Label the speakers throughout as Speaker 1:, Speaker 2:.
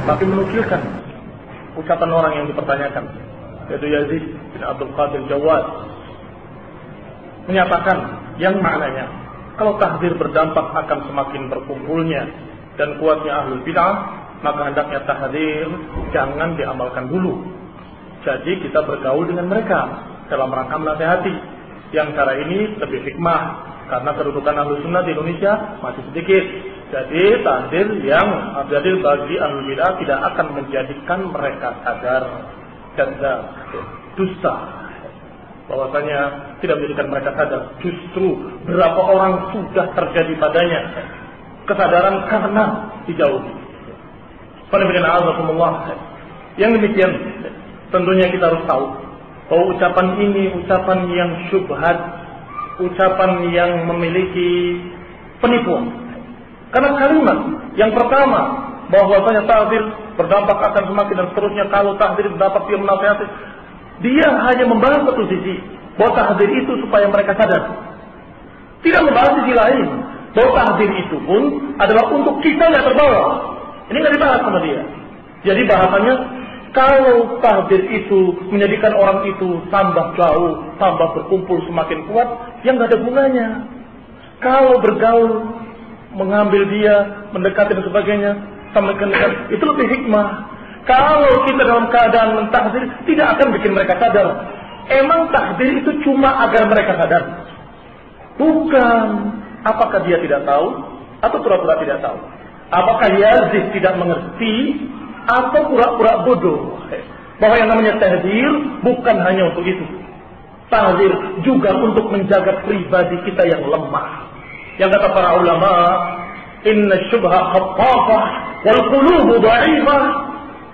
Speaker 1: tapi menukilkan ucapan orang yang dipertanyakan, yaitu Yazid bin Abdul Qadir Jawad, menyatakan yang maknanya kalau tahdzir berdampak akan semakin berkumpulnya dan kuatnya ahlul bid'ah, maka hendaknya tahdzir jangan diamalkan dulu. Jadi kita bergaul dengan mereka dalam rangka menasihati. Yang cara ini lebih hikmah karena kedudukan ahlus sunnah di Indonesia masih sedikit. Jadi tahdzir yang adil bagi ahlul bid'ah tidak akan menjadikan mereka sadar dan dusta. Bahwasanya tidak menjadikan mereka sadar. Justru berapa orang sudah terjadi padanya kesadaran karena dijauhi. Yang demikian tentunya kita harus tahu bahwa ucapan ini ucapan yang syubhat, ucapan yang memiliki penipuan. Karena kalimat yang pertama bahwasanya tahdzir berdampak akan semakin dan seterusnya, kalau tahdzir berdampak dia menasihati, dia hanya membahas satu sisi bahwa tahdzir itu supaya mereka sadar. Tidak membahas sisi lain bahwa tahdzir itu pun adalah untuk kita yang terbawa. Ini nggak dibahas sama dia. Jadi bahasanya kalau tahdzir itu menjadikan orang itu tambah jauh, tambah berkumpul semakin kuat, yang nggak ada gunanya. Kalau bergaul, mengambil dia, mendekati dan sebagainya, semakin dekat, itu lebih hikmah. Kalau kita dalam keadaan mentahdzir, tidak akan bikin mereka sadar. Emang tahdzir itu cuma agar mereka sadar? Bukan. Apakah dia tidak tahu atau pura-pura tidak tahu? Apakah Yazid tidak mengerti atau pura-pura bodoh? Bahwa yang namanya tahdzir bukan hanya untuk itu. Tahdzir juga untuk menjaga pribadi kita yang lemah. Yang kata para ulama, inna syubha khattafah wal qulubu dha'ifah.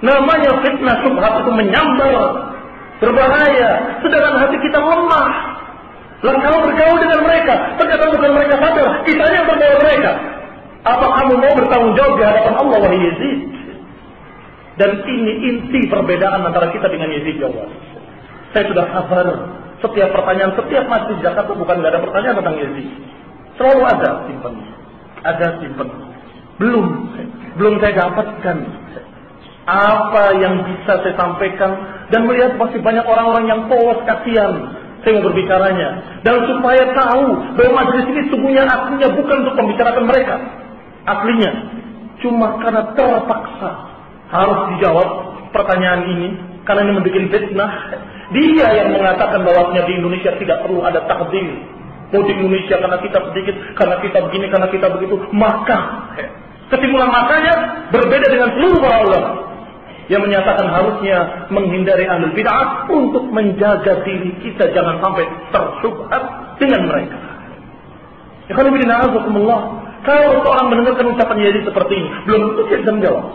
Speaker 1: Namanya fitnah syubhat itu menyambar, berbahaya, sedangkan hati kita lemah. Lalu kalau bergaul dengan mereka, ternyata bukan mereka sadar, kita yang bergaul mereka. Apa kamu mau bertanggung jawab di hadapan Allah, wahai Yazid? Dan ini inti perbedaan antara kita dengan Yazid Jawad. Saya sudah sabar. Setiap pertanyaan, setiap masjid di Jakarta bukan nggak ada pertanyaan tentang Yazid. Selalu ada simpen. Ada simpen. Belum saya dapatkan apa yang bisa saya sampaikan, dan melihat masih banyak orang-orang yang polos, kasihan. Saya mau berbicaranya. Dan supaya tahu bahwa majelis ini sesungguhnya aslinya bukan untuk membicarakan mereka. Aslinya cuma karena terpaksa harus dijawab pertanyaan ini, karena ini membuat fitnah. Dia yang mengatakan bahwasanya di Indonesia tidak perlu ada tahdzir. Mau di Indonesia karena kita sedikit, karena kita begini, karena kita begitu. Maka kesimpulan makanya berbeda dengan seluruh para ulama yang menyatakan harusnya menghindari ahlul bid'ah untuk menjaga diri kita jangan sampai tersubhat dengan mereka. Kalau seorang mendengarkan ucapan Yazid seperti ini, belum tentu dia bisa menjawab.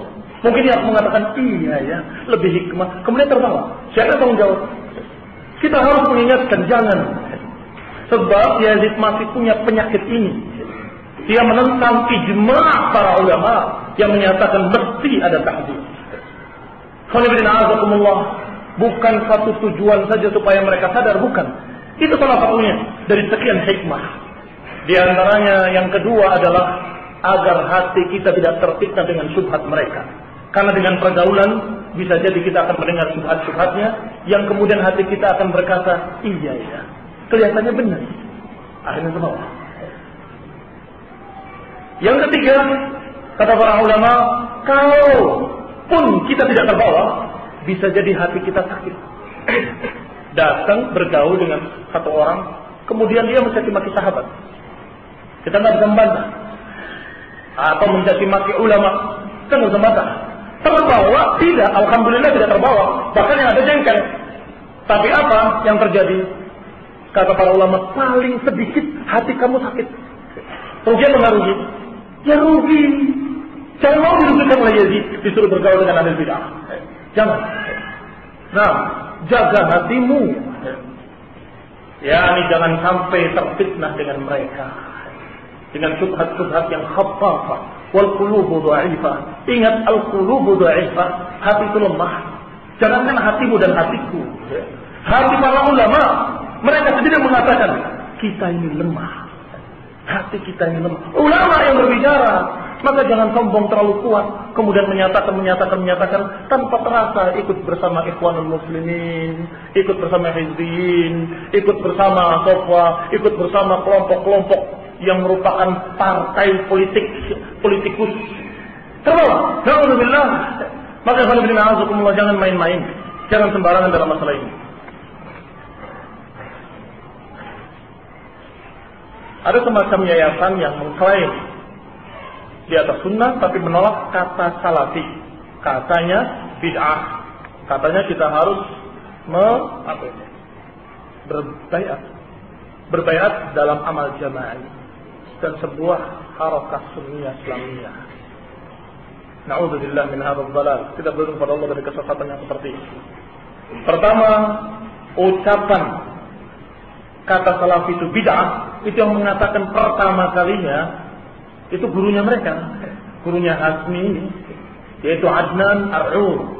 Speaker 1: Mungkin dia mengatakan iya ya, lebih hikmah, kemudian terbawa. Siapa yang tanggung jawab? Kita harus mengingatkan, jangan. Sebab Yazid masih punya penyakit ini. Dia menentang ijma' para ulama yang menyatakan mesti ada tahdzir. Bukan satu tujuan saja supaya mereka sadar, bukan. Itu salah satunya dari sekian hikmah. Di antaranya yang kedua adalah agar hati kita tidak terfitnah dengan syubhat mereka. Karena dengan pergaulan bisa jadi kita akan mendengar syubhat-syubhatnya, yang kemudian hati kita akan berkata, iya ya, kelihatannya benar. Akhirnya ke bawah. Yang ketiga, kata para ulama, kalau pun kita tidak terbawa, bisa jadi hati kita sakit. Datang bergaul dengan satu orang, kemudian dia mencaci maki sahabat. Kita nggak bisa membantah. Atau mencaci maki ulama, kita nggak bisa membantah. Terbawa? Tidak. Alhamdulillah tidak terbawa. Bahkan yang ada jengkel. Tapi apa yang terjadi? Kata para ulama, paling sedikit hati kamu sakit. Rugi atau nggak rugi? Ya rugi. Jangan mau dirugikan oleh Yazid, disuruh bergaul dengan ahlul bid'ah. Jangan. Nah, jaga hatimu. Ya, ini jangan sampai terfitnah dengan mereka. Dengan syubhat-syubhat yang khaffafah. Wal qulubu dha'ifah. Ingat, al-qulubu dha'ifah. Hati itu lemah. Jangankan hatimu dan hatiku. Hati para ulama, mereka sendiri mengatakan, kita ini lemah. Hati kita ini lemah. Ulama yang berbicara, Maka jangan sombong terlalu kuat, kemudian menyatakan tanpa terasa ikut bersama Ikhwanul Muslimin, ikut bersama Hizbiyin, ikut bersama Sofwa, ikut bersama kelompok-kelompok yang merupakan partai politikus. Terbawa, alhamdulillah. Maka jangan main-main, jangan sembarangan dalam masalah ini. Ada semacam yayasan yang mengklaim di atas sunnah tapi menolak kata salafi. Katanya bid'ah. Katanya kita harus berbaiat dalam amal jamaah dan sebuah harakah sunniyah Islamiyah. Na'udzubillah min hadzal dhalal. Kita berdoa kepada Allah dari kesesatan yang seperti ini. Pertama, ucapan kata salafi itu bid'ah, itu yang mengatakan pertama kalinya itu gurunya mereka, gurunya Hazmi ini, yaitu Adnan Ar-Ur.